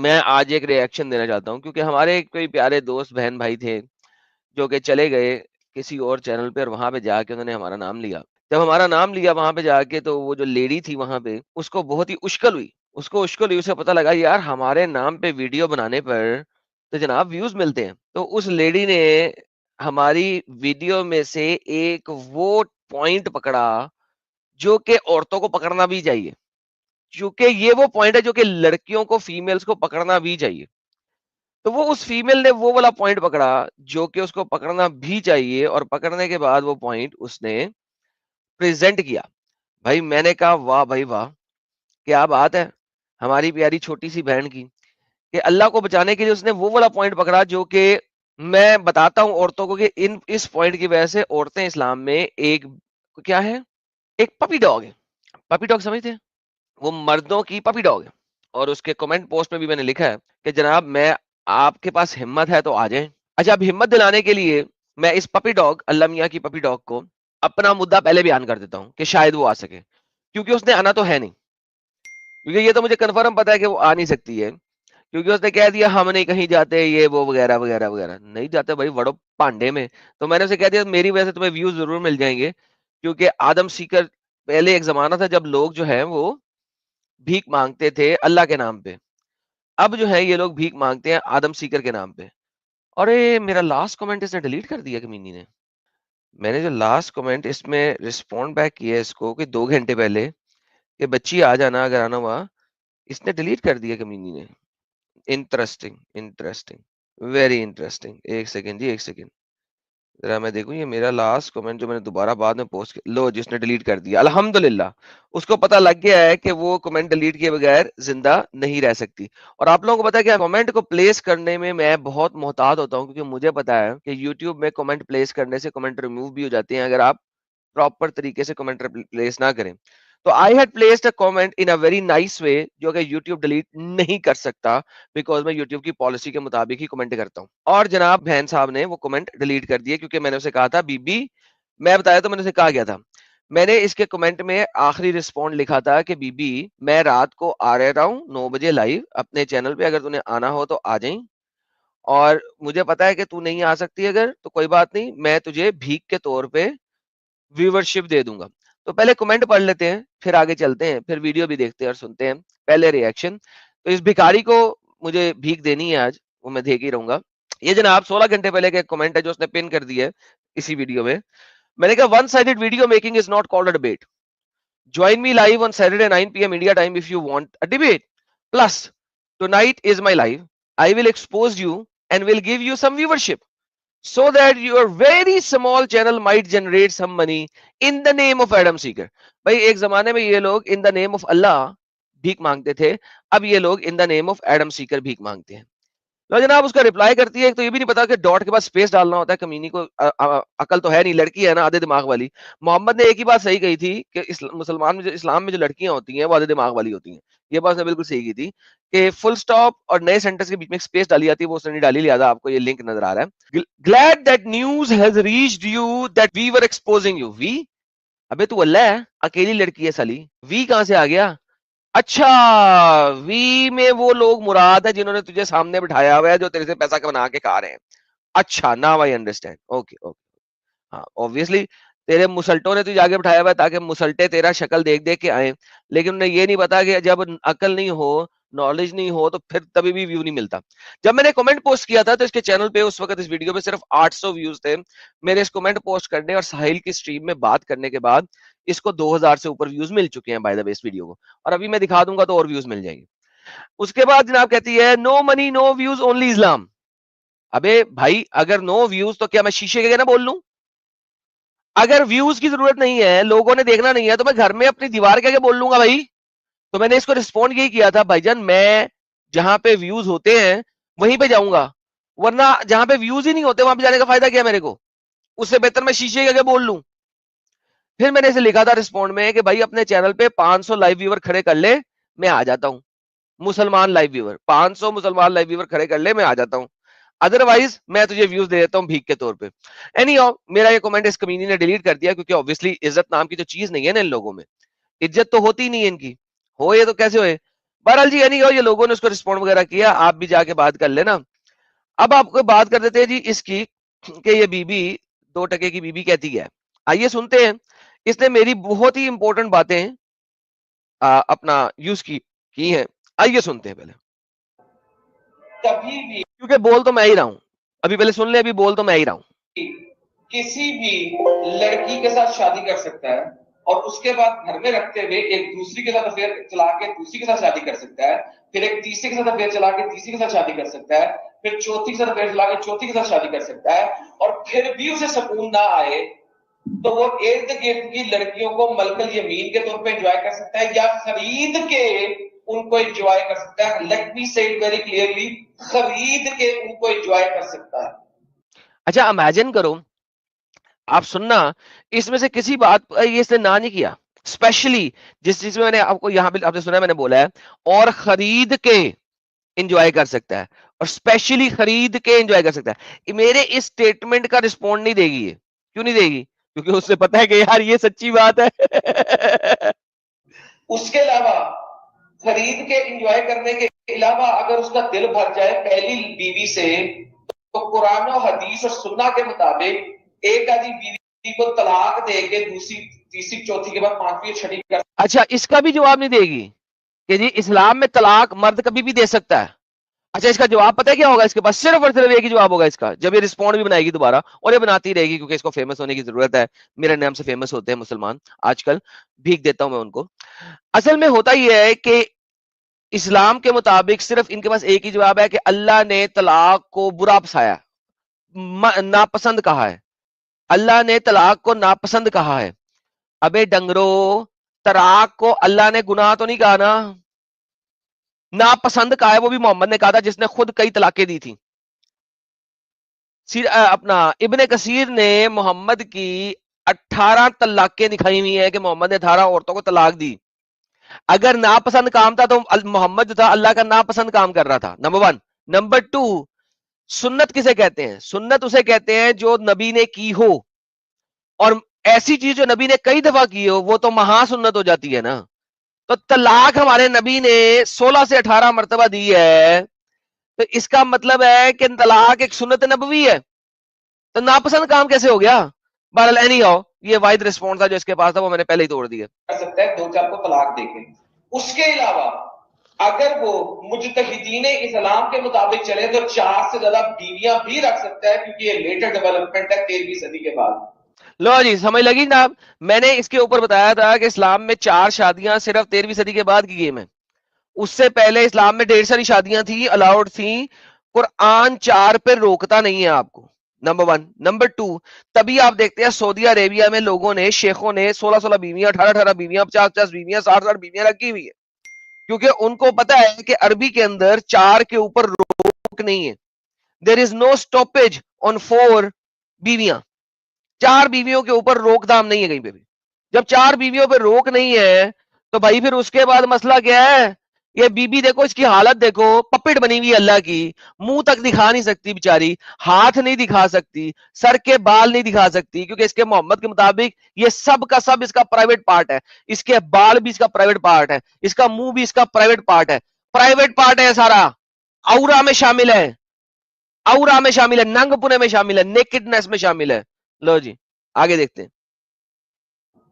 میں آج ایک ریئیکشن دینا چاہتا ہوں کیونکہ ہمارے کوئی پیارے دوست بہن بھائی تھے جو کہ چلے گئے کسی اور چینل پہ اور وہاں پہ جا کے انہوں نے ہمارا نام لیا. جب ہمارا نام لیا وہاں پہ جا کے تو وہ جو لیڈی تھی وہاں پہ اس کو بہت ہی اشکل ہوئی. اس کو اشکل ہوئی, اسے پتہ لگا یار ہمارے نام پہ ویڈیو بنانے پر تو جناب ویوز ملتے ہیں. تو اس لیڈی نے ہماری ویڈیو میں سے ایک وہ پوائنٹ پکڑا جو کہ عورتوں کو پکڑنا بھی چاہیے, کیونکہ یہ وہ پوائنٹ ہے جو کہ لڑکیوں کو فیمیلز کو پکڑنا بھی چاہیے. تو وہ اس فیمیل نے وہ والا پوائنٹ پکڑا جو کہ اس کو پکڑنا بھی چاہیے, اور پکڑنے کے بعد وہ پوائنٹ اس نے پریزنٹ کیا. بھائی میں نے کہا واہ بھائی واہ, کیا بات ہے ہماری پیاری چھوٹی سی بہن کی, کہ اللہ کو بچانے کے لیے اس نے وہ والا پوائنٹ پکڑا جو کہ میں بتاتا ہوں عورتوں کو کہ اس پوائنٹ کی وجہ سے عورتیں اسلام میں ایک کیا ہے, ایک پپی ڈاگ ہے. پپی ڈاگ سمجھتے ہیں, وہ مردوں کی پپی ڈاگ ہے. اور اس کے کمنٹ پوسٹ میں بھی میں نے لکھا ہے کہ جناب میں آپ کے پاس ہمت ہے تو آ جائیں. اچھا, اب ہمت دلانے کے لیے میں اس پپی ڈاگ, اللہ میاں کی پپی ڈاگ کو اپنا مدعا پہلے بیان کر دیتا ہوں کہ شاید وہ آ سکے, کیونکہ اس نے آنا تو ہے نہیں. کیونکہ یہ تو مجھے کنفرم پتا ہے کہ وہ آ نہیں سکتی ہے, کیونکہ اس نے کہہ دیا ہم نہیں کہیں جاتے یہ وہ وغیرہ وغیرہ وغیرہ. نہیں جاتے بھائی, وڑو پانڈے میں. تو میں نے اسے کہہ دیا میری وجہ سے تمہیں ویوز ضرور مل جائیں گے, کیونکہ آدم سیکر پہلے ایک زمانہ تھا جب لوگ جو ہے وہ بھیک مانگتے تھے اللہ کے نام پہ. اب جو ہے یہ لوگ بھیک مانگتے ہیں آدم سیکر کے نام پہ. اور میرا لاسٹ کمنٹ اس نے ڈیلیٹ کر دیا کمینی نے. میں نے جو لاسٹ کمنٹ اس میں رسپونڈ بیک کیا اس کو کہ 2 گھنٹے پہلے کہ بچی آ جانا اگر آنا ہوا, اس نے ڈیلیٹ کر دیا کمینی نے. Interesting interesting very interesting. ایک سیکنڈ جی, ایک سیکنڈ ذرا میں دیکھوں یہ میرا لاسٹ کمنٹ جو میں نے دوبارہ بعد میں پوسٹ کیا, لو جس نے ڈیلیٹ کر دیا. الحمدللہ اس کو پتہ لگ گیا ہے کہ وہ کمنٹ ڈیلیٹ کیے بغیر زندہ نہیں رہ سکتی. اور آپ لوگوں کو پتا ہے کہ کمنٹ کو پلیس کرنے میں میں بہت محتاط ہوتا ہوں, کیونکہ مجھے پتا ہے کہ یوٹیوب میں کمنٹ پلیس کرنے سے کمنٹ ریموو بھی ہو جاتے ہیں اگر آپ پراپر طریقے سے کمنٹ پلیس نہ کریں. تو I had placed a comment in a very nice way جو کہ یوٹیوب ڈیلیٹ نہیں کر سکتا, بیکاز میں یوٹیوب کی پالیسی کے مطابق ہی کمنٹ کرتا ہوں. اور جناب بہن صاحب نے وہ کمنٹ ڈیلیٹ کر دیے, کیونکہ میں نے اسے کہا تھا بی بی, میں بتایا تو میں نے اسے کہا گیا تھا, میں نے اس کے کمنٹ میں آخری رسپونڈ لکھا تھا کہ بی بی میں رات کو آ رہا ہوں 9 بجے لائیو اپنے چینل پہ, اگر تمہیں آنا ہو تو آ جائیں, اور مجھے پتا ہے کہ تو نہیں آ سکتی اگر تو کوئی بات نہیں, میں تجھے بھیک کے طور پہ ویورشپ دے دوں گا. تو پہلے کمنٹ پڑھ لیتے ہیں پھر آگے چلتے ہیں, پھر ویڈیو بھی دیکھتے ہیں اور سنتے ہیں. پہلے ریئیکشن. تو اس بھکاری کو مجھے بھیک دینی ہے آج, وہ میں دے کے رہوں گا. یہ جناب 16 گھنٹے پہلے کا کمنٹ ہے جو اس نے پن کر دیا ہے اسی ویڈیو میں. میں نے کہا one sided video making is not called a debate. Join me live on Saturday 9 PM India time if you want a debate. Plus tonight is my live. I will expose you and will give you some viewership so that your very small channel might generate some money in the name of Adam Seeker. بھائی ایک زمانے میں یہ لوگ in the name of اللہ بھیک مانگتے تھے, اب یہ لوگ in the name of Adam Seeker بھیک مانگتے ہیں. تو جناب اس کا رپلائی کرتی ہے, تو یہ بھی نہیں پتا کہ ڈاٹ کے بعد سپیس ڈالنا ہوتا ہے. کمینی کو عقل تو ہے نہیں, لڑکی ہے نا آدھے دماغ والی. محمد نے ایک ہی بات صحیح کہی تھی کہ مسلمان میں جو اسلام میں جو لڑکیاں ہوتی ہیں وہ آدھے دماغ والی ہوتی ہیں. یہ بات نے بالکل صحیح کی تھی کہ فل سٹاپ اور نئے سینٹنس کے بیچ میں سپیس ڈالی جاتی ہے, وہ اس نے نہیں ڈالی, لہذا آپ کو یہ لنک نظر آ رہا ہے. glad that news has reached you that we were exposing you. وی ابے تو اللہ ہے, اکیلی لڑکی ہے سالی, وی کہاں سے آ گیا؟ اچھا وی میں وہ لوگ مراد ہے جنہوں نے تجھے سامنے بٹھایا ہوا ہے جو تیرے سے پیسہ بنا کے کھا رہے ہیں. اچھا now I understand. Okay okay. ہاں obviously تیرے مسلٹوں نے تجھے آگے بٹھایا ہوا ہے تاکہ مسلٹے تیرا شکل دیکھ دیکھ کے آئیں, لیکن انہیں یہ نہیں پتا کہ جب عقل نہیں ہو, نالج نہیں ہو, تو پھر تبھی بھی ویو نہیں ملتا. جب میں نے کمنٹ پوسٹ کیا تھا تو اس کے چینل پہ اس وقت اس ویڈیو پہ صرف 800 ویوز تھے. میرے اس کمنٹ پوسٹ کرنے اور ساحل کی سٹریم میں بات کرنے کے بعد اس کو 2000 سے اوپر ویوز مل چکے ہیں by the way us video کو, اور ابھی میں دکھا دوں گا تو اور ویوز مل جائیں گے. اس کے بعد جناب کہتی ہے نو منی نو ویوز اونلی اسلام. ابے بھائی اگر نو ویوز تو کیا میں شیشے کے نہ بول لوں؟ اگر ویوز کی ضرورت نہیں ہے, لوگوں نے دیکھنا نہیں ہے, تو میں گھر میں اپنی دیوار کے بول لوں گا بھائی. تو میں نے اس کو رسپونڈ یہی کیا تھا, بھائی جان میں جہاں پہ ویوز ہوتے ہیں وہیں پہ جاؤں گا, ورنہ جہاں پہ ویوز ہی نہیں ہوتے وہاں پہ جانے کا فائدہ کیا میرے کو؟ اس سے بہتر میں شیشے کے بول لوں. پھر میں نے اسے لکھا تھا رسپونڈ میں کہ بھائی اپنے چینل پہ 500 لائیو ویور کھڑے کر لے, میں آ جاتا ہوں. مسلمان لائیو ویور 500 مسلمان لائیو ویور کھڑے کر لے, میں آ جاتا ہوں. ادروائز میں تجھے ویوز دے دیتا ہوں بھیک کے طور پہ. اینی ہاؤ میرا یہ کمنٹ اس کمینی نے ڈیلیٹ کر دیا, کیونکہ obviously عزت نام کی جو چیز نہیں ہے نا ان لوگوں میں, عزت تو ہوتی نہیں ہے ان کی. ہو یہ تو کیسے ہوئے بہرحال جی یعنی یہ لوگوں نے اس کو رسپونڈ وغیرہ کیا, آپ بھی جا کے بات کر لینا. اب آپ کو بات کر دیتے ہیں جی اس کی کہ یہ بی بی 2 کی بی بی کہتی ہے. آئیے سنتے ہیں, اس نے میری بہت ہی امپورٹنٹ باتیں اپنا یوز کی ہیں. آئیے سنتے ہیں پہلے, کبھی بھی, کیونکہ بول تو میں ہی رہا ہوں, ابھی پہلے سن لیں, ابھی بول تو میں ہی رہا ہوں. کسی بھی لڑکی کے ساتھ شادی کر سکتا ہے اور اس کے بعد گھر میں رکھتے ہوئے ایک دوسری کے ساتھ افیئر چلا کے دوسری کے ساتھ شادی کر سکتا ہے, پھر ایک تیسری کے ساتھ افیئر چلا کے تیسری کے ساتھ شادی کر سکتا ہے, پھر چوتھی کے ساتھ افیئر چلا کے چوتھی کے ساتھ شادی کر سکتا ہے, اور پھر بھی اسے سکون نہ آئے تو وہ ارد گرد کی لڑکیوں کو ملکل یمین کے طور پہ انجوائے کر سکتا ہے یا خرید کے ان کو انجوائے کر سکتا ہے. لیٹ می سے اٹ ویری کلیئرلی, خرید کے ان کو انجوائے کر سکتا ہے. اچھا امیجن کرو, آپ سننا, اس میں سے کسی بات یہ اس نے نہ نہیں کیا, اسپیشلی جس چیز میں میں نے آپ کو یہاں پہ آپ نے سنا, میں نے بولا ہے اور خرید کے انجوائے کر سکتا ہے, اور اسپیشلی خرید کے انجوائے کر سکتا ہے. میرے اس سٹیٹمنٹ کا رسپونڈ نہیں دے گی یہ. کیوں نہیں دے گی؟ کیونکہ اس سے پتا ہے کہ یار یہ سچی بات ہے. اس کے علاوہ خرید کے انجوائے کرنے کے علاوہ اگر اس کا دل بھر جائے پہلی بیوی سے, تو قرآن و حدیث اور سنہ کے مطابق ایک آدھی بیوی کو طلاق دے کے دوسری تیسری چوتھی کے بعد پانچویں چھٹی کر. اچھا اس کا بھی جواب نہیں دے گی کہ جی اسلام میں طلاق مرد کبھی بھی دے سکتا ہے. اچھا اس کا جواب پتہ ہے کیا ہوگا اس کے پاس؟ صرف اور صرف ایک ہی جواب ہوگا اس کا, جب یہ رسپونڈ بھی بنائے گی دوبارہ, اور یہ بناتی رہے گی کیونکہ اس کو فیمس ہونے کی ضرورت ہے. میرے نام سے فیمس ہوتے ہیں مسلمان آج کل, بھیک دیتا ہوں میں ان کو. اصل میں ہوتا یہ ہے کہ اسلام کے مطابق صرف ان کے پاس ایک ہی جواب ہے کہ اللہ نے طلاق کو برا پسایا, ناپسند کہا ہے. اللہ نے طلاق کو ناپسند کہا ہے. ابے ڈنگرو, طلاق کو اللہ نے گناہ تو نہیں کہا نا, ناپسند کہا ہے. وہ بھی محمد نے کہا تھا جس نے خود کئی طلاقیں دی تھی. اپنا ابن کثیر نے محمد کی 18 طلاقیں دکھائی ہوئی ہیں کہ محمد نے 18 عورتوں کو طلاق دی. اگر ناپسند کام تھا تو محمد جو تھا اللہ کا ناپسند کام کر رہا تھا, نمبر 1. نمبر 2, سنت کسے کہتے ہیں؟ سنت اسے کہتے ہیں جو نبی نے کی ہو, اور ایسی چیز جو نبی نے کئی دفعہ کی ہو وہ تو مہا سنت ہو جاتی ہے نا. تو طلاق ہمارے نبی نے 16 سے 18 مرتبہ دی ہے, تو اس کا مطلب ہے کہ طلاق ایک سنت نبوی ہے. تو ناپسند کام کیسے ہو گیا؟ بہرحال اینی ہاؤ, یہ واحد رسپونس تھا جو اس کے پاس تھا, وہ میں نے پہلے ہی توڑ دیا. کر سکتا ہے 2-4 کو طلاق دے کے. اس کے علاوہ اگر وہ مجتہدین اسلام کے مطابق چلے تو 4 سے زیادہ بیویاں بھی رکھ سکتا ہے, کیونکہ یہ لیٹر ڈیولپمنٹ ہے 13ویں صدی کے بعد. لو جی سمجھ لگی نا. میں نے اس کے اوپر بتایا تھا کہ اسلام میں 4 شادیاں صرف 13ویں صدی کے بعد کی گئی ہیں. اس سے پہلے اسلام میں 1.5 ساری شادیاں تھیں, الاؤڈ تھیں. قرآن 4 پہ روکتا نہیں ہے آپ کو, نمبر 1. نمبر 2, تبھی آپ دیکھتے ہیں سعودی عربیہ میں لوگوں نے, شیخوں نے 16 بیویاں, 18 بیویاں, 50 بیویاں, 60 بیویاں رکھی ہوئی ہے, کیونکہ ان کو پتا ہے کہ عربی کے اندر 4 کے اوپر روک نہیں ہے. دیر از نو اسٹاپیج آن 4 بیویاں. 4 بیویوں کے اوپر روک دام نہیں ہے کہیں پہ بھی. جب 4 بیویوں پہ روک نہیں ہے تو بھائی پھر اس کے بعد مسئلہ کیا ہے؟ یہ بی بی دیکھو, اس کی حالت دیکھو, پپٹ بنی ہوئی اللہ کی, منہ تک دکھا نہیں سکتی بیچاری, ہاتھ نہیں دکھا سکتی, سر کے بال نہیں دکھا سکتی, کیونکہ اس کے محمد کے مطابق یہ سب کا سب اس کا پرائیویٹ پارٹ ہے. اس کے بال بھی اس کا پرائیویٹ پارٹ ہے, اس کا منہ بھی اس کا پرائیویٹ پارٹ ہے. پرائیویٹ پارٹ ہے سارا, اورا میں شامل ہے, اورا میں شامل ہے, ننگ پنے میں شامل ہے, نیکڈنس میں شامل ہے. لو جی آگے دیکھتے ہیں.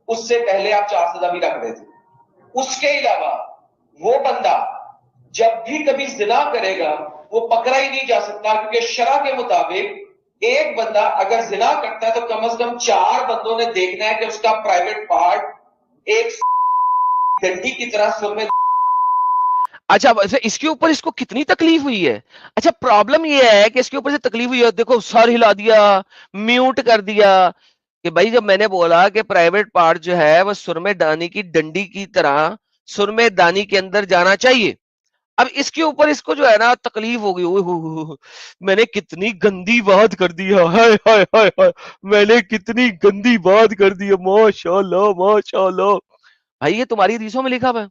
اس سے پہلے آپ 4 سزا بھی رکھ رہے تھے. اس کے علاوہ وہ بندہ جب بھی کبھی زنا کرے گا وہ پکڑا ہی نہیں جا سکتا, کیونکہ شرع کے مطابق ایک بندہ اگر زنا کرتا ہے تو کم از کم 4 بندوں نے دیکھنا ہے کہ اس کا پرائیویٹ پارٹ ایک ڈنڈی کی طرح سر میں. اچھا اس کے اوپر اس کو کتنی تکلیف ہوئی ہے؟ اچھا پرابلم یہ ہے کہ اس کے اوپر سے تکلیف ہوئی ہے, دیکھو سر ہلا دیا, میوٹ کر دیا, کہ بھائی جب میں نے بولا کہ پرائیویٹ پارٹ جو ہے وہ سرمے دانی کی ڈنڈی کی طرح سرمے دانی کے اندر جانا چاہیے. اب اس کے اوپر اس کو جو ہے نا تکلیف ہو گئی, میں نے کتنی گندی بات کر دی ہے, میں نے کتنی گندی بات کر دی ہے, ماشاءاللہ ماشاءاللہ. بھائی یہ تمہاری حدیثوں میں لکھا ہوا ہے,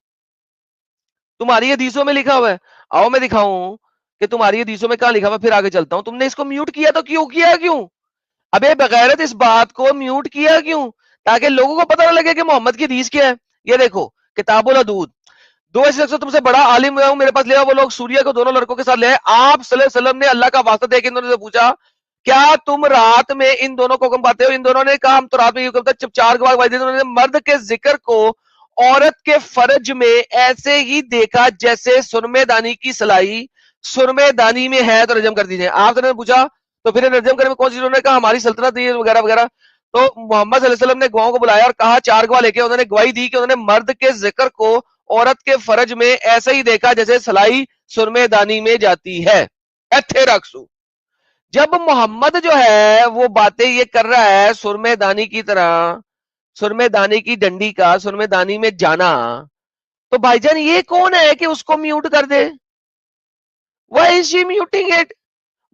تمہاری حدیثوں میں لکھا ہوا ہے. آؤ میں دکھاؤں کہ تمہاری حدیثوں میں کہاں لکھا ہوا, پھر آگے چلتا ہوں. تم نے اس کو میوٹ کیا تو کیوں کیا, کیوں ابے بغیرت اس بات کو میوٹ کیا کیوں؟ تاکہ لوگوں کو پتہ نہ لگے کہ محمد کی حدیث کیا ہے. یہ دیکھو کتاب الحدود دو ایسے شخص تم سے بڑا عالم ہوا ہوں میرے پاس لے آؤ. وہ لوگ سوریا کو دونوں لڑکوں کے ساتھ لے آئے. آپ صلی اللہ علیہ وسلم نے اللہ کا واسطہ دے کے انہوں نے پوچھا کیا تم رات میں ان دونوں کو حکم پاتے ہو؟ ان دونوں نے کہا ہم تو رات میں یہ حکم تھا. جب 4 گواہ گواہی دی انہوں نے مرد کے ذکر کو عورت کے فرج میں ایسے ہی دیکھا جیسے سرمے دانی کی سلائی سرمے دانی میں ہے تو رجم کر دیجیے. آپ نے پوچھا تو پھر رجم کرنے میں کون سی؟ انہوں نے کہا ہماری سلطنت وغیرہ وغیرہ. تو محمد صلی اللہ علیہ وسلم نے گواہوں کو بلایا اور کہا 4 گواہ لے کے. انہوں نے گواہی دی کہ انہوں نے مرد کے ذکر کو عورت کے فرج میں ایسا ہی دیکھا جیسے سلائی سرمے دانی میں جاتی ہے. ایتھے رکھسو. جب محمد جو ہے وہ باتیں یہ کر رہا ہے سرمے دانی کی طرح, سرمے دانی کی ڈنڈی کا سرمے دانی میں جانا, تو بھائی جان یہ کون ہے کہ اس کو میوٹ کر دے؟ Why is she muting it?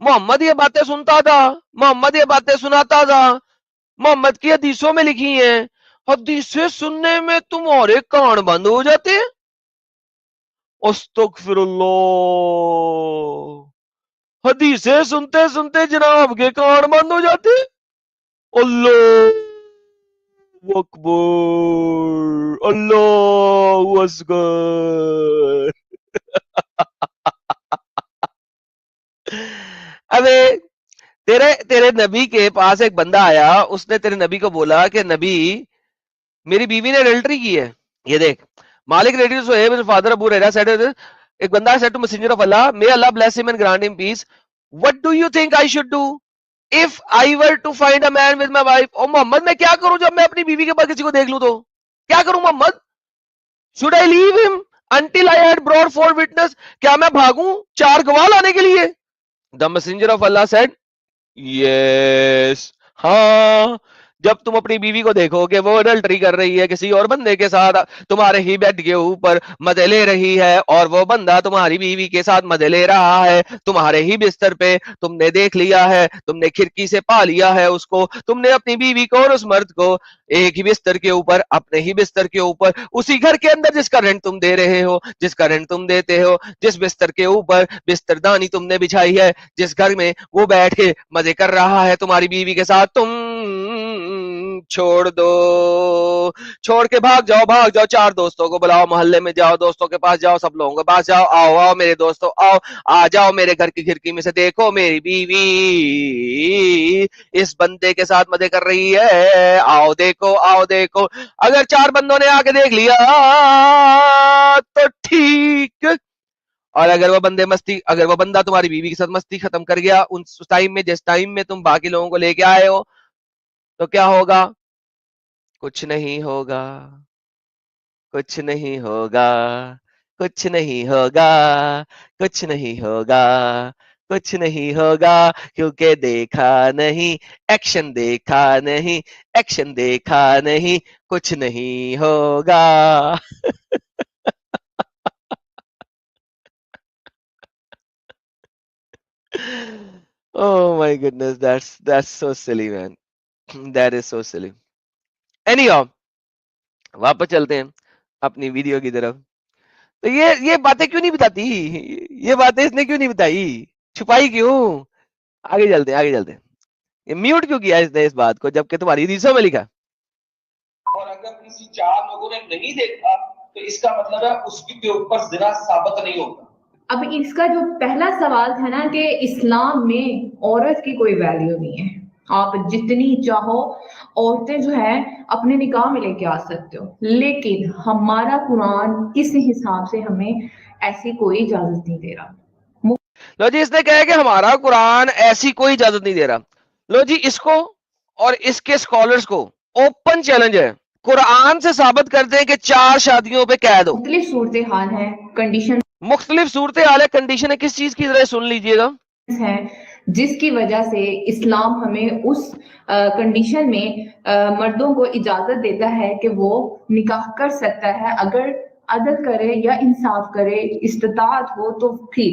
محمد یہ باتیں سنتا تھا, محمد یہ باتیں سناتا تھا, محمد کی حدیثوں میں لکھی ہیں. حدیثیں سننے میں تمہارے کان بند ہو جاتے ہیں. استغفر اللہ. حدیثیں سنتے سنتے جناب کے کان بند ہو جاتے. اللہ اکبر, اللہ اکبر. ابے تیرے نبی کے پاس ایک بندہ آیا, اس نے تیرے نبی کو بولا کہ نبی میری بیوی نے ایڈلٹری کی ہے. یہ دیکھ مالک ریڈیو سہیب فادر ابو ریرا سیڈ, ایک بندہ سیڈ ٹو میسنجر آف اللہ may Allah bless him and grant him peace. What do you think I should do if I were to find a man with my wife? او محمد میں کیا کروں جب میں اپنی بیوی کے پاس کسی کو دیکھ لوں تو کیا کروں محمد؟ Should I leave him until I had brought 4 witnesses? کیا میں بھاگوں 4 گواہ لانے کے لیے؟ The messenger of Allah said yes. ہاں جب تم اپنی بیوی کو دیکھو کہ وہ اڈلٹری کر رہی ہے کسی اور بندے کے ساتھ, تمہارے ہی بیڈ کے اوپر مزے لے رہی ہے, اور وہ بندہ تمہاری بیوی کے ساتھ مزے لے رہا ہے تمہارے ہی بستر پہ, تم نے دیکھ لیا ہے, تم نے کھڑکی سے پا لیا ہے اس کو, تم نے اپنی بیوی کو اور اس مرد کو ایک ہی بستر کے اوپر, اپنے ہی بستر کے اوپر, اسی گھر کے اندر جس کا رینٹ تم دے رہے ہو, جس کا رینٹ تم دیتے ہو, جس بستر کے اوپر بستر دانی تم نے بچھائی ہے, جس گھر میں وہ بیٹھ کے مزے کر رہا ہے تمہاری بیوی کے ساتھ, تم چھوڑ دو, چھوڑ کے بھاگ جاؤ 4 دوستوں کو بلاؤ, محلے میں جاؤ, دوستوں کے پاس جاؤ, سب لوگوں کے پاس جاؤ, آؤ میرے دوستوں آؤ, آ جاؤ میرے گھر کی کھڑکی میں سے, دیکھو میری بیوی اس بندے کے ساتھ مزے کر رہی ہے, آؤ دیکھو. اگر 4 بندوں نے آ کے دیکھ لیا تو ٹھیک, اور اگر وہ بندہ تمہاری بیوی کے ساتھ مستی ختم کر گیا اس ٹائم میں جس ٹائم میں تم باقی لوگوں کو لے کے آئے ہو, تو کیا ہوگا؟ کچھ نہیں ہوگا, کچھ نہیں ہوگا, کچھ نہیں ہوگا, کچھ نہیں ہوگا, کچھ نہیں ہوگا, کیونکہ دیکھا نہیں ایکشن, دیکھا نہیں ایکشن, دیکھا نہیں کچھ نہیں ہوگا. Oh my goodness, that's so silly, man. That is so silly. Anyhow, واپس چلتے ہیں اپنی ویڈیو کی طرف. تو یہ باتیں کیوں نہیں بتاتی, یہ باتیں اس نے کیوں نہیں بتائی, چھپائی کیوں؟ آگے چلتے ہیں. یہ میوٹ کیوں کیا اس نے اس بات کو جبکہ تمہاری حدیثوں میں لکھا؟ اور اگر کسی 4 لوگوں نے نہیں دیکھا تو اس کا مطلب ہے اس کے اوپر زنا ثابت نہیں ہوگا. اب اس کا جو پہلا سوال تھا نا کہ اسلام میں عورت کی کوئی ویلیو نہیں ہے, آپ جتنی چاہو عورتیں جو ہے اپنے نکاح میں لے کے آ سکتے ہو, لیکن ہمارا قرآن کس حساب سے ہمیں ایسی کوئی اجازت نہیں دے رہا. لو جی اس نے کہا کہ ہمارا قرآن ایسی کوئی اجازت نہیں دے رہا. لو جی اس کو اور اس کے اسکالرز کو اوپن چیلنج ہے, قرآن سے ثابت کرتے ہیں کہ 4 شادیوں پہ قید ہو. مختلف صورتحال ہے, کنڈیشن مختلف صورتحال ہے, کنڈیشن ہے, کس چیز کی ذرا سن لیجئے گا, ہے جس کی وجہ سے اسلام ہمیں اس کنڈیشن میں مردوں کو اجازت دیتا ہے کہ وہ نکاح کر سکتا ہے اگر عدل کرے یا انصاف کرے, استطاعت ہو تو پھر.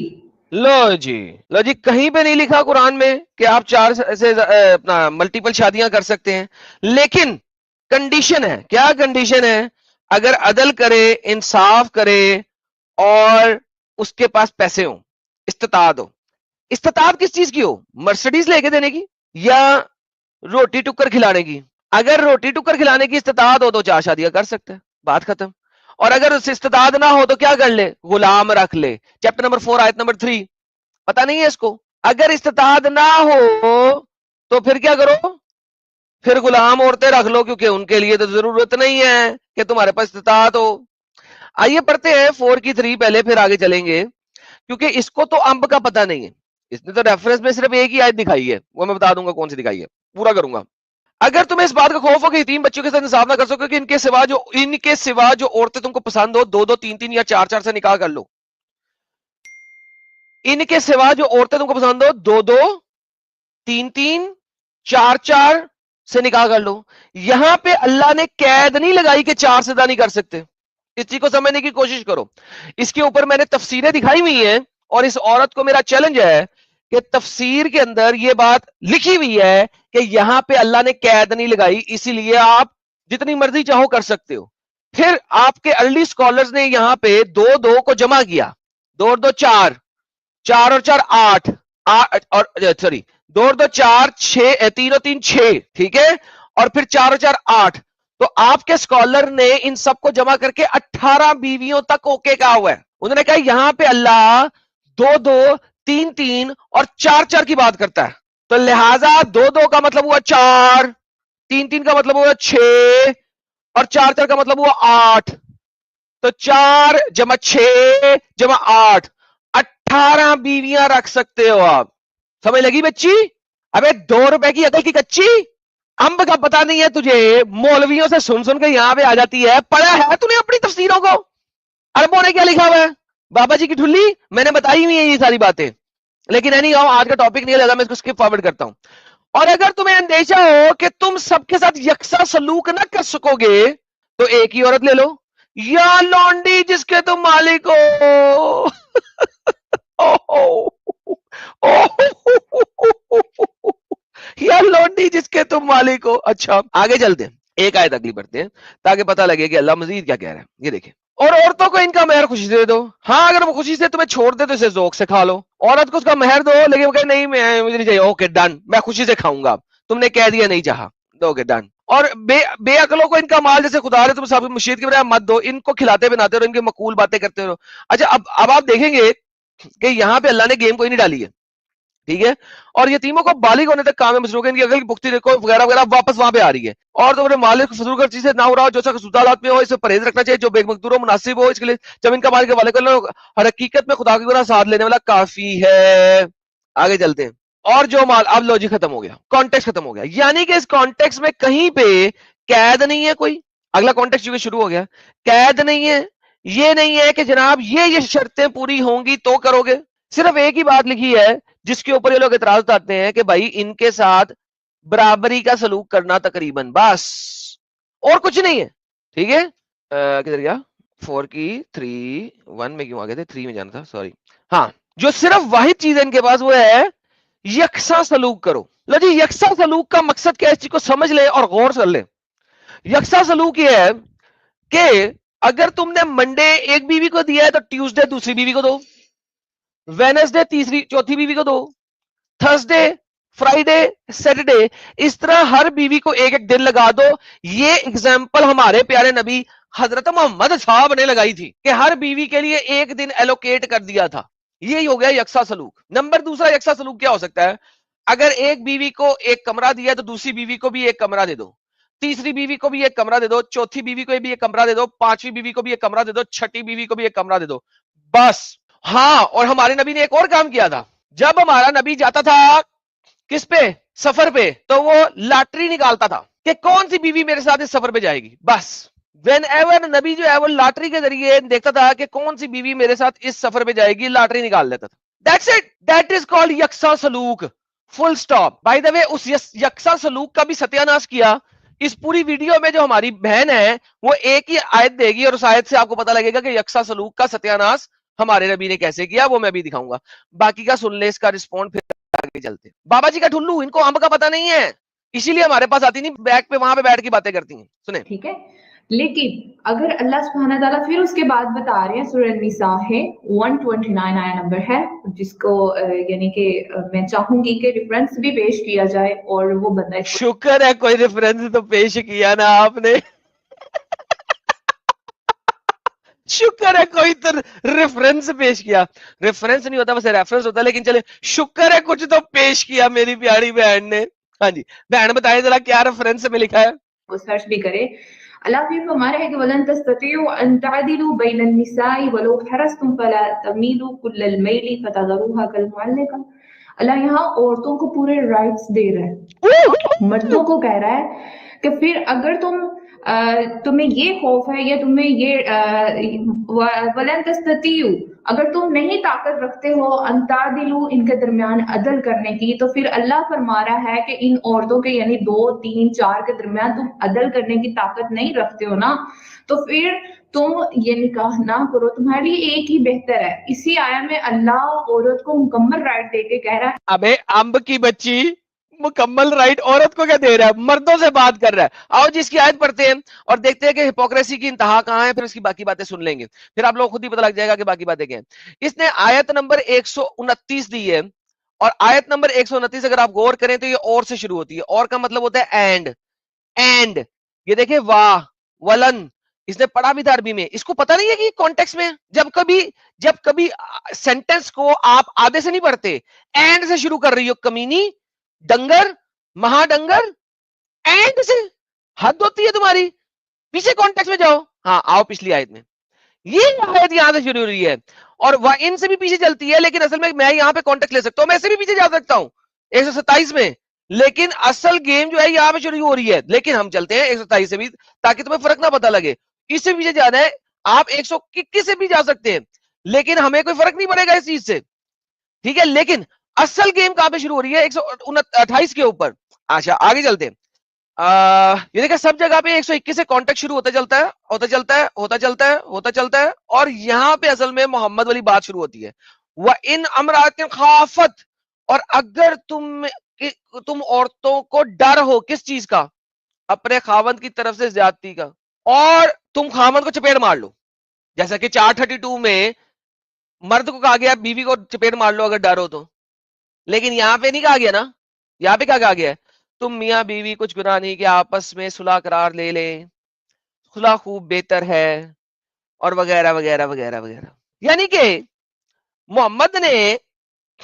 لو جی کہیں پہ نہیں لکھا قرآن میں کہ آپ 4 سے اپنا ملٹیپل شادیاں کر سکتے ہیں, لیکن کنڈیشن ہے. کیا کنڈیشن ہے؟ اگر عدل کرے, انصاف کرے اور اس کے پاس پیسے ہوں, استطاعت ہو. استطاعت کس چیز کی ہو؟ مرسڈیز لے کے دینے کی یا روٹی ٹکر کھلانے کی. اگر روٹی ٹکر کھلانے کی استطاعت ہو تو 4 شادیاں کر سکتے ہیں, بات ختم. اور اگر اس سے استطاعت نہ ہو تو کیا کر لے, غلام رکھ لے. چیپٹر نمبر 4 آیت نمبر 3. پتا نہیں ہے اس کو. اگر استطاعت نہ ہو تو پھر کیا کرو, پھر غلام عورتیں رکھ لو, کیونکہ ان کے لیے تو ضرورت نہیں ہے کہ تمہارے پاس استطاعت ہو. آئیے پڑھتے ہیں 4 کی 3 پہلے, پھر آگے چلیں گے, کیونکہ اس کو تو امب کا پتہ نہیں ہے. اس نے تو ریفرنس میں صرف ایک ہی آیت دکھائی ہے, وہ میں بتا دوں گا کون سی دکھائی ہے, پورا کروں گا. اگر تمہیں اس بات کا خوف ہو کہ یتیم بچوں کے ساتھ انصاف نہ کر سکو کہ ان کے سوا جو عورتیں تم کو پسند ہو, 2 2 3 3 یا 4 4 سے نکاح کر لو. ان کے سوا جو عورتیں تم کو پسند ہو 2 2 3 3 4 4 سے نکاح کر لو. یہاں پہ اللہ نے قید نہیں لگائی کہ 4 سے زیادہ نہیں کر سکتے. اس چیز کو سمجھنے کی کوشش کرو. اس کے اوپر میں نے تفسیریں دکھائی ہوئی ہیں, اور اس عورت کو میرا چیلنج ہے کہ تفسیر کے اندر یہ بات لکھی ہوئی ہے کہ یہاں پہ اللہ نے قید نہیں لگائی, اسی لیے آپ جتنی مرضی چاہو کر سکتے ہو. پھر آپ کے ارلی سکالرز نے یہاں پہ 2 2 کو جمع کیا, 2 اور 2 4, 4 اور 4 8, اور سوری 2 اور 2 4 6, 3 اور 3 6, ٹھیک ہے, اور پھر 4 اور 4 8. تو آپ کے سکالر نے ان سب کو جمع کر کے 18 بیویوں تک اوکے کہا ہوا ہے. انہوں نے کہا یہاں پہ اللہ 2 2 3 3 اور 4 4 کی بات کرتا ہے, تو لہٰذا 2 2 کا مطلب ہوا 4, 3 3 کا مطلب ہوا 6, اور 4 4 کا مطلب ہوا 8. تو 4 جمع 6 جمع 8, 18 بیویاں رکھ سکتے ہو آپ. سمجھ لگی بچی؟ ابے 2 روپے کی عقل کی کچی, امب کا پتہ نہیں ہے تجھے, مولویوں سے سن سن کے یہاں پہ آ جاتی ہے. پڑھا ہے تو نے اپنی تفسیروں کو؟ عربوں نے کیا لکھا ہوا ہے؟ بابا جی کی ٹھلی میں نے بتائی ہوئی ہیں یہ ساری باتیں, لیکن نہیں آج کا ٹاپک نہیں لگا, میں اس کو اسکپ فارورڈ کرتا ہوں. اور اگر تمہیں اندیشہ ہو کہ تم سب کے ساتھ یکساں سلوک نہ کر سکو گے تو ایک ہی عورت لے لو, یا لونڈی جس کے تم مالک ہو. یا لونڈی جس کے تم مالک ہو. اچھا آگے چلتے ہیں, ایک آیت اگلی پڑھتے ہیں تاکہ پتہ لگے کہ اللہ مزید کیا کہہ رہا ہے. یہ دیکھیں, اور عورتوں کو ان کا مہر خوشی سے دے دو. ہاں اگر وہ خوشی سے تمہیں چھوڑ دے تو اسے ذوق سے کھا لو. عورت کو اس کا مہر دو, لیکن وہ کہے نہیں مجھے نہیں چاہیے, اوکے ڈن, میں خوشی سے کھاؤں گا, تم نے کہہ دیا نہیں چاہا, اوکے ڈن. اور بے عقلوں کو ان کا مال جیسے خدا نے تم سب مشیت کی بجائے مت دو, ان کو کھلاتے بناتے رہو, ان کی مقول باتیں کرتے رہو. اچھا اب آپ دیکھیں گے کہ یہاں پہ اللہ نے گیم کوئی نہیں ڈالی ہے, ٹھیک ہے, اور یتیموں کو بالغ ہونے تک کام میں مصروف ہے, ان کی عقل کی پختگی دیکھو وغیرہ وغیرہ واپس وہاں پہ آ رہی ہے. اور تمہارے مالک فضول کر چیزیں نہ ہو رہا ہو, جو سخت حالات میں ہو, اس سے پرہیز رکھنا چاہیے, جو بے مقدور ہو مناسب ہو, اس کے لیے جب ان کا مالک والے کو ہر حقیقت میں خدا کی گناہ ساتھ لینے والا کافی ہے. آگے چلتے ہیں. اور جو مال, اب لو جی ختم ہو گیا, کانٹیکس ختم ہو گیا, یعنی کہ اس کانٹیکس میں کہیں پہ قید نہیں ہے کوئی. اگلا کانٹیکس جو شروع ہو گیا, قید نہیں ہے, یہ نہیں ہے کہ جناب یہ شرطیں پوری ہوں گی تو کرو گے. صرف ایک ہی بات لکھی ہے جس کے اوپر یہ لوگ اعتراض اٹھاتے ہیں کہ بھائی ان کے ساتھ برابری کا سلوک کرنا تقریباً, بس اور کچھ نہیں ہے. ٹھیک ہے, کدھر گیا, 4 کی 3 1 میں کیوں آ گئے تھے, 3 میں جانا تھا, سوری. ہاں, جو صرف واحد چیز ہے ان کے پاس وہ ہے یکساں سلوک کرو. لو جی, یکساں سلوک کا مقصد کیا ہے, اس چیز کو سمجھ لیں اور غور کر لیں. یکساں سلوک یہ ہے کہ اگر تم نے منڈے ایک بیوی کو دیا ہے تو ٹیوزڈے دوسری بیوی کو دو, وینسڈے چوتھی بیوی کو دو, تھرسڈے فرائیڈے سیٹرڈے, اس طرح ہر بیوی کو ایک ایک دن لگا دو. یہ اگزامپل ہمارے پیارے نبی حضرت محمد صاحب نے لگائی تھی کہ ہر بیوی کے لیے ایک دن ایلوکیٹ کر دیا تھا. یہی ہو گیا یکساں سلوک. نمبر دوسرا یکساں سلوک کیا ہو سکتا ہے, اگر ایک بیوی کو ایک کمرہ دیا تو دوسری بیوی کو بھی ایک کمرہ دے دو, تیسری بیوی کو بھی ایک کمرہ دے دو, چوتھی بیوی کو بھی ایک کمرہ دے دو, پانچویں بیوی کو بھی ایک کمرہ دے دو, چھٹی بیوی کو بھی ایک کمرہ دے دو, بس. ہاں, اور ہمارے نبی نے ایک اور کام کیا تھا. جب ہمارا نبی جاتا تھا کس پہ, سفر پہ, تو وہ لاٹری نکالتا تھا کہ کون سی بیوی میرے ساتھ اس سفر پہ جائے گی. بس وین ایور نبی جو ہے وہ لاٹری کے ذریعے دیکھتا تھا کہ کون سی بیوی میرے ساتھ اس سفر پہ جائے گی, لاٹری نکال لیتا تھا. That's it. That is called یکساں سلوک, فل سٹاپ. بائی دا وے, اس یکساں سلوک کا بھی ستیہ ناش کیا اس پوری ویڈیو میں جو ہماری بہن ہے وہ ایک ہی آیت دے گی, اور اس آیت سے آپ کو پتہ لگے گا کہ یکساں سلوک کا ستیہ ناش ہمارے نبی نے کیسے کیا, وہ میں بھی دکھاؤں گا. باقی کا سن لے اس کا رسپونڈ, پھر آگے چلتے. بابا جی کا ٹھلو, ان کو امب کا پتہ نہیں ہے, اسی لیے ہمارے پاس آتی نہیں, بیک پہ وہاں پہ بیٹھ کے باتیں کرتی ہیں. سنیں, ٹھیک ہے, لیکن اگر اللہ سبحانہ تعالیٰ پھر اس کے بعد بتا رہے ہیں, سورہ النساء ہے 129 آیا نمبر ہے, جس کو یعنی کہ میں چاہوں گی کہ ریفرنس بھی پیش کیا جائے, اور وہ بندہ شکر ہے کوئی ریفرنس تو پیش کیا نا آپ نے. شکر ہے کوئی تو ریفرنس پیش کیا. ریفرنس نہیں ہوتا ویسے ریفرنس ہوتا ہے, لیکن چلے شکر ہے کچھ تو پیش کیا میری پیاری بہن نے. ہاں جی بہن بتائیں ذرا کیا ریفرنس میں لکھا ہے. وہ سرچ بھی کرے. اللہ بھی فرما رہا ہے کہ وَلَن تَسْتَطِيعُوا أَن تَعْدِلُوا بَيْنَ النِّسَاءِ وَلَوْ حَرَصْتُمْ فَلَا تَمِيلُوا كُلَّ الْمَيْلِ فَتَذَرُوهَا كَالْمُعَلَّقَةِ. اللہ یہاں عورتوں کو پورے رائٹس دے رہا ہے, مردوں کو کہہ رہا ہے کہ پھر اگر تمہیں یہ خوف ہے یا تمہیں یہ وَلَن تَسْتَطِيعُوا, اگر تم نہیں طاقت رکھتے ہو ان تعدلوا ان کے درمیان عدل کرنے کی, تو پھر اللہ فرما رہا ہے کہ ان عورتوں کے یعنی 2 3 4 کے درمیان تم عدل کرنے کی طاقت نہیں رکھتے ہو نا, تو پھر تم یہ نکاح نہ کرو, تمہارے لیے ایک ہی بہتر ہے. اسی آیا میں اللہ عورت کو مکمل رائٹ دے کے کہہ رہا ہے ابے امب کی بچی مکمل رائٹ عورت کو کیا دے رہا ہے, مردوں سے بات کر رہا ہے. آؤ جس کی آیت پڑھتے ہیں اور دیکھتے ہیں کہ ہپوکریسی کی انتہا کہاں ہے, پھر اس کی باقی باتیں سن لیں گے, پھر آپ لوگ خود ہی پتہ لگ جائے گا کہ باقی باتیں کیا ہیں. اس نے آیت نمبر 129 دی ہے, اور آیت نمبر 129 اگر آپ غور کریں تو یہ اور سے شروع ہوتی ہے. اور کا مطلب ہوتا ہے اینڈ. یہ دیکھیں واہ ولن, اس نے پڑھا بھی تھا عربی میں, اس کو پتہ نہیں ہے کہ کانٹیکس میں جب کبھی سینٹنس کو آپ آدھے سے نہیں پڑھتے, اینڈ سے شروع کر رہی ہو کمینی ڈنگر مہا ڈنگر, اینڈ سے حد ہوتی ہے تمہاری. پیچھے کانٹیکس میں جاؤ. ہاں آؤ پچھلی آیت میں, یہ آیت یہاں سے شروع ہو رہی ہے اور وہ ان سے بھی پیچھے چلتی ہے, لیکن اصل میں یہاں پہ کانٹیکٹ لے سکتا ہوں, میں سے بھی پیچھے جا سکتا ہوں 127 میں, لیکن اصل گیم جو ہے یہاں پہ شروع ہو رہی ہے. لیکن ہم چلتے ہیں 127 سے بھی تاکہ تمہیں فرق نہ پتہ لگے. کس سے پیچھے جانا ہے, آپ 121 سے بھی جا سکتے ہیں, لیکن ہمیں کوئی فرق نہیں پڑے گا اس چیز سے, ٹھیک ہے. لیکن اصل گیم کہاں پہ شروع ہو رہی ہے 128 کے اوپر. اچھا آگے چلتے ہیں. یہ دیکھیں سب جگہ پہ 121 سے کانٹیکٹ شروع ہوتا چلتا ہے, اور یہاں پہ اصل میں محمد والی بات شروع ہوتی ہے. وَإِنْ أَمْرَأَةٍ خَافَتْ, اور اگر تم عورتوں کو ڈر ہو کس چیز کا, اپنے خاوند کی طرف سے زیادتی کا, اور تم خاوند کو چپیڑ مار لو, جیسا کہ 432 میں مرد کو کہا گیا بیوی کو چپیڑ مار لو اگر ڈر ہو تو, لیکن یہاں پہ نہیں کہا گیا نا. یہاں پہ کیا کہا گیا ہے, تم میاں بیوی کچھ گناہ نہیں کہ آپس میں صلح قرار لے لیں, صلح خوب بہتر ہے, اور وغیرہ وغیرہ وغیرہ وغیرہ. یعنی کہ محمد نے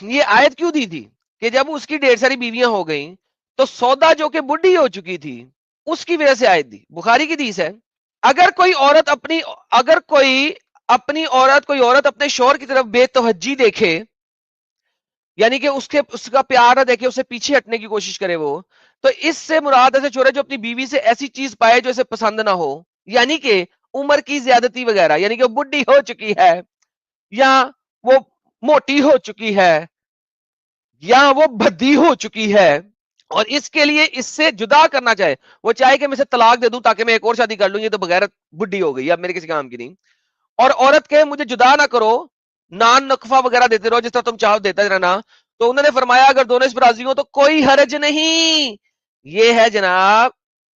یہ آیت کیوں دی تھی کہ جب اس کی ڈھیر ساری بیویاں ہو گئیں تو سودا جو کہ بڈھی ہو چکی تھی اس کی وجہ سے آیت دی. بخاری کی حدیث ہے, اگر کوئی عورت اپنے شوہر کی طرف بے توجہی دیکھے, یعنی کہ اس کا پیار نہ دیکھے, اسے پیچھے ہٹنے کی کوشش کرے وہ, تو اس سے مراد ایسے چورے جو اپنی بیوی سے ایسی چیز پائے جو اسے پسند نہ ہو, یعنی کہ عمر کی زیادتی وغیرہ, یعنی کہ وہ بڈھی ہو چکی ہے یا وہ موٹی ہو چکی ہے یا وہ بھدی ہو چکی ہے, اور اس کے لیے اس سے جدا کرنا چاہے, وہ چاہے کہ میں اسے طلاق دے دوں تاکہ میں ایک اور شادی کر لوں, یہ تو بغیر بڈھی ہو گئی, اب میرے کسی کام کی نہیں. اور عورت کہے مجھے جدا نہ کرو, نان نقفہ وغیرہ دیتے رہو جس طرح تم چاہو دیتا رہنا, تو انہوں نے فرمایا اگر دونوں اس پر راضی ہوں تو کوئی حرج نہیں. یہ ہے جناب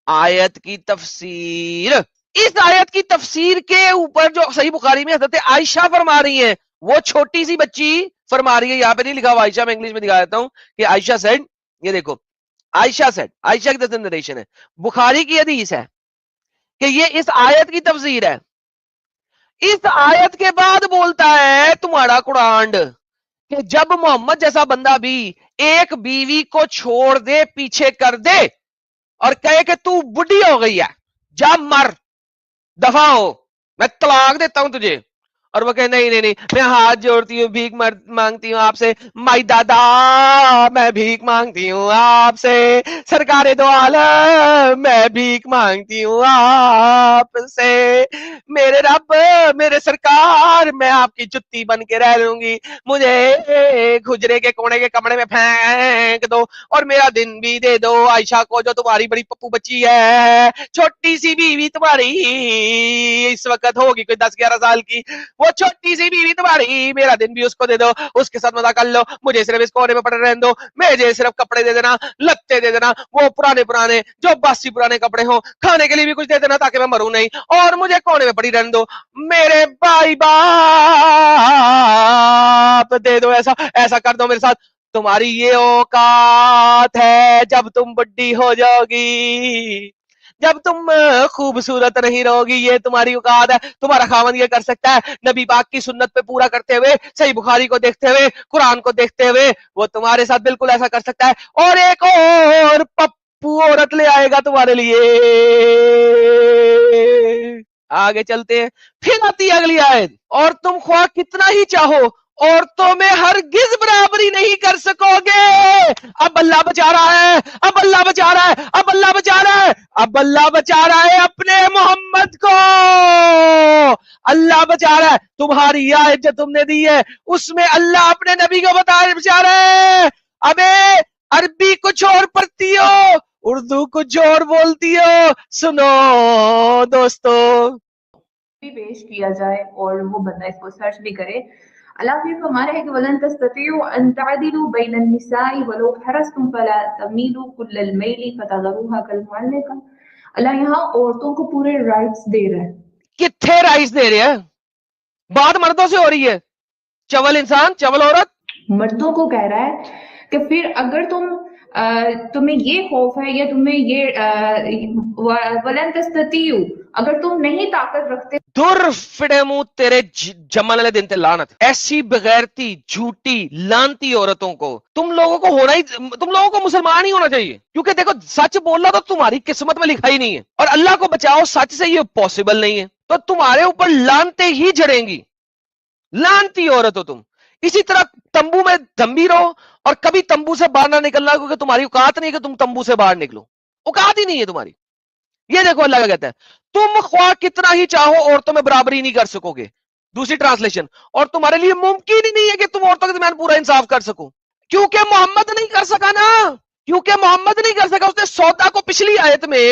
آیت کی تفسیر. اس آیت کی تفسیر کے اوپر جو صحیح بخاری میں حضرت عائشہ فرما رہی ہیں, وہ چھوٹی سی بچی فرما رہی ہے, یہاں پہ نہیں لکھا ہوا عائشہ, میں انگلش میں دکھا دیتا ہوں کہ عائشہ سیڈ, یہ دیکھو عائشہ سیڈ, عائشہ کی طرف نریشن ہے, بخاری کی حدیث ہے کہ یہ اس آیت کی تفسیر ہے. اس آیت کے بعد بولتا ہے تمہارا قرآن کہ جب محمد جیسا بندہ بھی ایک بیوی کو چھوڑ دے, پیچھے کر دے, اور کہے کہ تو بڈھی ہو گئی ہے, جا مر, دفع ہو, میں طلاق دیتا ہوں تجھے, اور وہ کہے نہیں نہیں نہیں میں ہاتھ جوڑتی ہوں, بھیک مانگتی ہوں آپ سے, مائی دادا میں بھیک مانگتی ہوں آپ سے, سرکار دو عالم میں بھیک مانگتی ہوں آپ سے, میرے رب میرے سرکار میں آپ کی جتی بن کے رہ لوں گی, مجھے گھجرے کے کونے کے کمرے میں پھینک دو اور میرا دن بھی دے دو. عائشہ کو جو تمہاری بڑی پپو بچی ہے, چھوٹی سی بیوی تمہاری اس وقت ہوگی کوئی 10-11 سال کی, وہ چھوٹی سی بیوی تمہاری, میرا دن بھی اس کو دے دو, اس کے ساتھ مزہ کر لو, مجھے صرف اس کونے میں پڑے رہنے دو, مجھے صرف کپڑے دے دینا, لتے دے دینا, وہ پرانے جو باسی پرانے کپڑے ہوں, کھانے کے لیے بھی کچھ دے دینا تاکہ میں مروں نہیں, اور مجھے کونے میں پڑی رہنے دو, میرے بھائی باپ دے دو, ایسا کر دو میرے ساتھ. تمہاری یہ اوقات ہے جب تم بڈی ہو جاؤ گی, جب تم خوبصورت نہیں رہو گی، یہ تمہاری اوقات ہے، تمہارا خاوند یہ کر سکتا ہے، نبی پاک کی سنت پہ پورا کرتے ہوئے، صحیح بخاری کو دیکھتے ہوئے، قرآن کو دیکھتے ہوئے، وہ تمہارے ساتھ بالکل ایسا کر سکتا ہے، اور ایک اور پپو عورت لے آئے گا تمہارے لیے۔ آگے چلتے ہیں، پھر آتی ہے اگلی آیت، اور تم خواہ کتنا ہی چاہو عورتوں میں ہرگز برابری نہیں کر سکو گے۔ اب اللہ بچا رہا ہے، اب اللہ بچا رہا ہے، اب اللہ بچا رہا ہے، اب اللہ بچا رہا ہے اپنے محمد کو، اللہ بچا رہا ہے۔ تمہاری آیت جو تم نے دی ہے اس میں اللہ اپنے نبی کو بچا رہا ہے۔ ابے عربی کچھ اور پڑھتی ہو، اردو کچھ اور بولتی ہو، سنو دوستو، بھی پیش کیا جائے اور وہ بندہ اس کو سرچ بھی کرے۔ اللہ پھر فرمایا ہے کہ وَلَن تَسْتَطِيعُوا أَن تَعْدِلُوا بَيْنَ النِّسَاءِ وَلَوْ حَرَصْتُمْ فَلَا تَمِيلُوا كُلَّ الْمَيْلِ فَتَذَرُوهَا كَالْمُعَلَّقَةِ۔ اللہ یہاں عورتوں کو پورے رائٹس دے رہا ہے۔ کتنے رائٹس دے رہے ہیں؟ بات مردوں سے ہو رہی ہے، چول انسان چول عورت مردوں کو کہہ رہا ہے کہ پھر اگر تمہیں یہ خوف ہے یا تمہیں یہ وَلَن تَسْتَطِيعُوا، اگر تم نہیں طاقت رکھتے، در فٹے منہ تیرے جمن والے دن تے لعنت، ایسی بغیرتی جھوٹی لانتی عورتوں کو، تم لوگوں کو مسلمان ہی ہونا چاہیے، کیونکہ دیکھو سچ بولنا تو تمہاری قسمت میں لکھا ہی نہیں ہے، اور اللہ کو بچاؤ سچ سے یہ پاسبل نہیں ہے، تو تمہارے اوپر لانتے ہی جڑیں گی، لانتی عورت ہو تم۔ اسی طرح تمبو میں دھمبی رہو اور کبھی تمبو سے باہر نہ نکلنا، کیونکہ تمہاری اوقات نہیں کہ تم تمبو سے باہر نکلو، اوقات ہی نہیں ہے تمہاری۔ یہ دیکھو اللہ کا کہتا ہے تم خواہ کتنا ہی چاہو عورتوں میں برابری نہیں کر سکو گے۔ دوسری ٹرانسلیشن، اور تمہارے لیے ممکن ہی نہیں ہے کہ تم عورتوں کے درمیان پورا انصاف کر سکو، کیونکہ محمد نہیں کر سکا نا، کیونکہ محمد نہیں کر سکا، اس نے سودا کو پچھلی آیت میں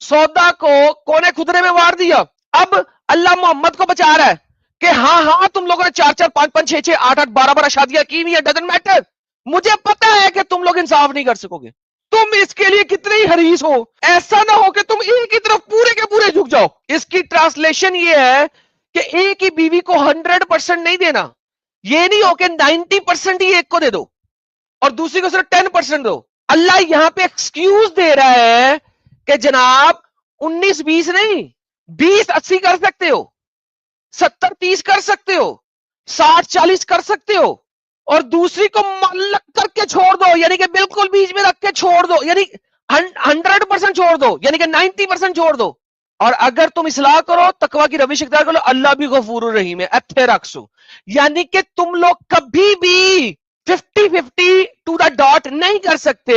سودا کو کونے خدرے میں وار دیا، اب اللہ محمد کو بچا رہا ہے کہ ہاں تم لوگوں نے 4 4 5 5 6 6 8 8 12 12 شادیاں کی ہوئی ہیں، ڈزنٹ میٹر، مجھے پتا ہے کہ تم لوگ انصاف نہیں کر سکو گے، تم اس کے لیے کتنے ہی حریص ہو، ایسا نہ ہو کہ تم ایک ہی طرف پورے کے پورے جھک جاؤ۔ اس کی ٹرانسلیشن یہ ہے کہ ایک ہی بیوی کو 100% نہیں دینا، یہ نہیں ہو کہ 90% ہی ایک کو دے دو اور دوسری کو صرف 10% دو۔ اللہ یہاں پہ ایکسکیوز دے رہا ہے کہ جناب 19-20 نہیں، 20-80 کر سکتے ہو، 70-30 کر سکتے ہو، 60-40 کر سکتے ہو، اور دوسری کو معلق کر کے چھوڑ دو، یعنی کہ بالکل بیچ میں رکھ کے چھوڑ دو، یعنی 100% چھوڑ دو، یعنی کہ 90% چھوڑ دو، اور اگر تم اصلاح کرو، تقوی کی روش اختیار کرو، اللہ بھی غفور الرحیم ہے، اتھے رکھسو، یعنی کہ تم لوگ کبھی بھی 50-50 ٹو دا ڈاٹ نہیں کر سکتے،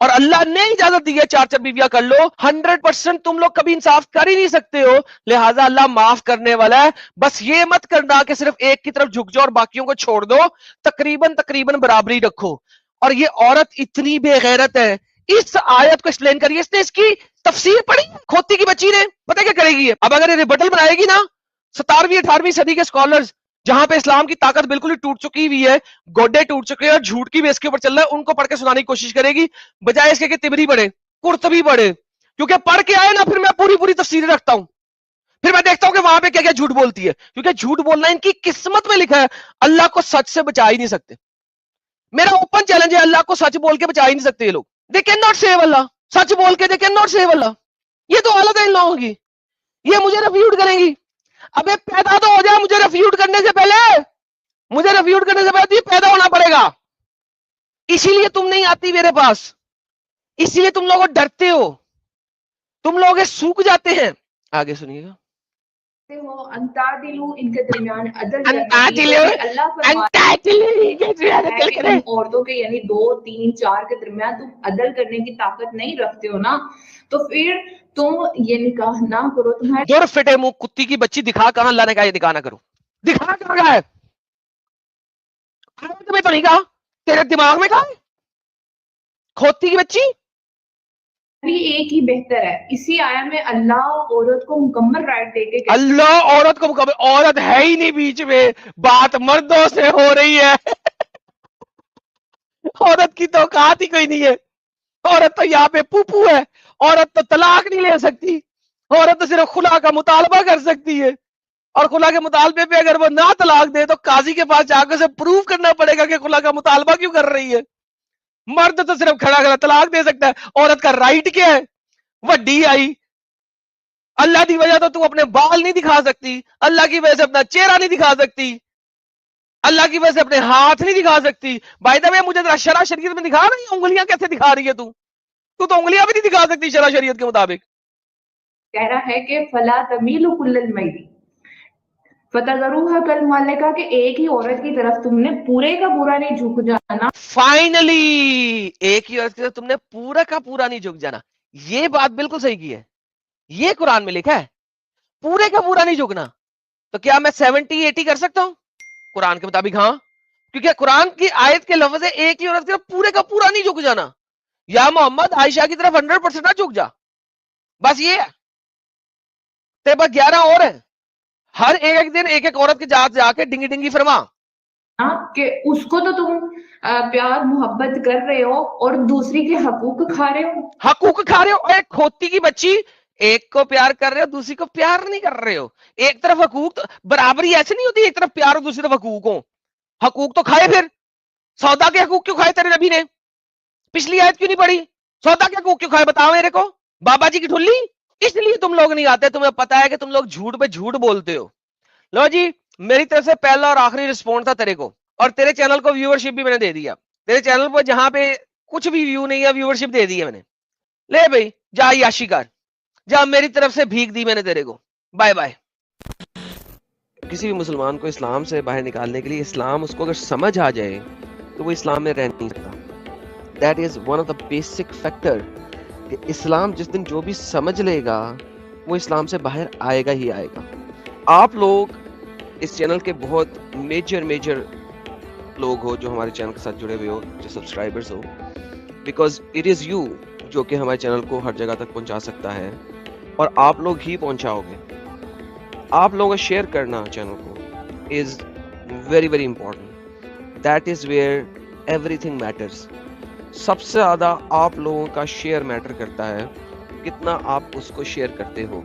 اور اللہ نے اجازت دی ہے 4 بیویاں کر لو، 100% تم لوگ کبھی انصاف کر ہی نہیں سکتے ہو، لہٰذا اللہ معاف کرنے والا ہے، بس یہ مت کرنا کہ صرف ایک کی طرف جھک جاؤ اور باقیوں کو چھوڑ دو، تقریباً برابری رکھو۔ اور یہ عورت اتنی بے غیرت ہے، اس آیت کو ایکسپلین کریے، اس نے اس کی تفسیر پڑھی کھوتی کی بچی نے، پتہ کیا کرے گی؟ اب اگر یہ ریبٹل بنائے گی نا، 17ویں 18ویں صدی کے اسکالرز جہاں پہ اسلام کی طاقت بالکل ہی ٹوٹ چکی ہوئی ہے، گوڈے ٹوٹ چکے ہیں اور جھوٹ کی بیس کے اوپر چل رہا ہے، ان کو پڑھ کے سنانے کی کوشش کرے گی، بجائے اس کے کہ تبری پڑھے، قرطبی پڑھے، کیونکہ پڑھ کے آئے نا پھر میں پوری تفسیریں رکھتا ہوں، پھر میں دیکھتا ہوں کہ وہاں پہ کیا کیا جھوٹ بولتی ہے، کیونکہ جھوٹ بولنا ان کی قسمت میں لکھا ہے، اللہ کو سچ سے بچا ہی نہیں سکتے۔ میرا اوپن چیلنج ہے، اللہ کو سچ بول کے بچا ہی نہیں سکتے یہ لوگ، دے کین ناٹ سیو اللہ، سچ بول کے دے کین ناٹ سیو اللہ، یہ تو حالت ہے ان لوگوں کی، یہ مجھے ریفیوٹ کریں گی، ابے پیدا تو ہو جائے، مجھے ریفیوٹ کرنے سے پہلے یہ پیدا ہونا پڑے گا، اسی لیے تم نہیں آتی میرے پاس، اسی لیے تم لوگ ڈرتے ہو، تم لوگ سوکھ جاتے ہیں۔ آگے سنیے گا، انتعدلوا، ان کے درمیان عدل اللہ عورتوں کے یعنی 2 3 4 کے درمیان تم عدل کرنے کی طاقت نہیں رکھتے ہو نا، تو پھر تم یہ نکاح نہ کرو، تمہارے دور فٹے منہ کتی کی بچی، دکھا کہاں اللہ نے کہا یہ نکاح نہ کرو، دکھا کہاں گیا ہے؟ تمہیں تو نہیں کہا، تیرے دماغ میں کہا ہے؟ کھوتی کی بچی، ایک ہی بہتر ہے، اسی آیا میں اللہ عورت کو مکمل رائٹ دے کے، اللہ عورت کو مکمل، عورت ہے ہی نہیں بیچ میں، بات مردوں سے ہو رہی ہے، عورت کی تو اوقات ہی کوئی نہیں ہے، عورت تو یہاں پہ پوپو ہے، عورت تو طلاق نہیں لے سکتی، عورت تو صرف خلا کا مطالبہ کر سکتی ہے، اور خلا کے مطالبے پہ اگر وہ نہ طلاق دے تو قاضی کے پاس جا کے اسے پروف کرنا پڑے گا کہ خلا کا مطالبہ کیوں کر رہی ہے۔ مرد تو صرف کھڑا طلاق دے سکتا ہے، عورت کا رائٹ کیا ہے؟ وڈی آئی. اللہ کی وجہ تو اپنے بال نہیں دکھا سکتی, اللہ کی وجہ سے اپنا چہرہ نہیں دکھا سکتی, اللہ کی وجہ سے اپنے ہاتھ نہیں دکھا سکتی. بائی دا وے مجھے ذرا شرع شریعت میں دکھا رہی ہے, انگلیاں کیسے دکھا رہی ہے تو انگلیاں بھی نہیں دکھا سکتی شرع شریعت کے مطابق. کہہ رہا ہے کہ فلا تمیلوا کل المیل فتذروها کالمعلقہ, کہ ایک ہی عورت کی طرف تم نے پورے کا پورا نہیں جھک جانا. فائنلی ایک ہی عورت کی طرف تم نے پورا کا پورا نہیں جھک جانا. یہ بات بالکل صحیح کی ہے, یہ قرآن میں لکھا ہے, پورے کا پورا نہیں جھکنا. تو کیا میں 70-80 کر سکتا ہوں؟ قرآن کے مطابق ہاں, کیونکہ قرآن کی آیت کے لفظ ہے ایک ہی عورت کی طرف پورے کا پورا نہیں جھک جانا. یا محمد عائشہ کی طرف 100% نہ جھک جا, بس یہ ہے. تیرے پاس 11 اور ہیں, ہر ایک دن ایک ایک عورت کے جا کے ڈنگی ڈنگی فرما کہ اس کو تو تم پیار محبت کر رہے ہو اور دوسری کے حقوق کھا رہے ہو. حقوق کھا رہے ہو. ایک کھوتی کی بچی, ایک کو پیار کر رہے ہو, دوسری کو پیار نہیں کر رہے ہو. ایک طرف حقوق برابری ایسے نہیں ہوتی, ایک طرف پیار اور دوسری طرف حقوق ہو. حقوق تو کھائے, پھر سودا کے حقوق کیوں کھائے تیرے نبی نے؟ پچھلی آیت کیوں نہیں پڑھی؟ سودا کے حقوق کیوں کھائے بتاؤ میرے کو. بابا جی کی ٹھلی, اس لیے تم لوگ نہیں آتے, تمہیں پتا ہے کہ تم لوگ جھوٹ پہ جھوٹ بولتے ہو. لو جی, میری طرف سے پہلا اور آخری رسپونس تھا تیرے کو, اور تیرے چینل کو ویورشپ بھی میں نے دے دیا. تیرے چینل پر جہاں پہ کچھ بھی ویو نہیں ہے, ویورشپ دے دی ہے میں نے. لے بھائی جا یاشی کار, جا, میری طرف سے بھیک دی میں نے تیرے کو. Bye bye. کسی بھی مسلمان کو اسلام سے باہر نکالنے کے لیے, اسلام اس کو اگر سمجھ آ جائے تو وہ اسلام میں رہ نہیں سکتا. That is one of the basic factor, کہ اسلام جس دن جو بھی سمجھ لے گا وہ اسلام سے باہر آئے گا ہی آئے گا. آپ لوگ اس چینل کے بہت میجر لوگ ہو جو ہمارے چینل کے ساتھ جڑے ہوئے ہو, جو subscribers who, because it is you جو کہ ہمارے چینل کو ہر جگہ تک پہنچا سکتا ہے, اور آپ لوگ ہی پہنچاؤ گے. آپ لوگوں کا شیئر کرنا چینل کو is very important. That is where everything matters. سب سے زیادہ آپ لوگوں کا شیئر میٹر کرتا ہے, کتنا آپ اس کو شیئر کرتے ہو.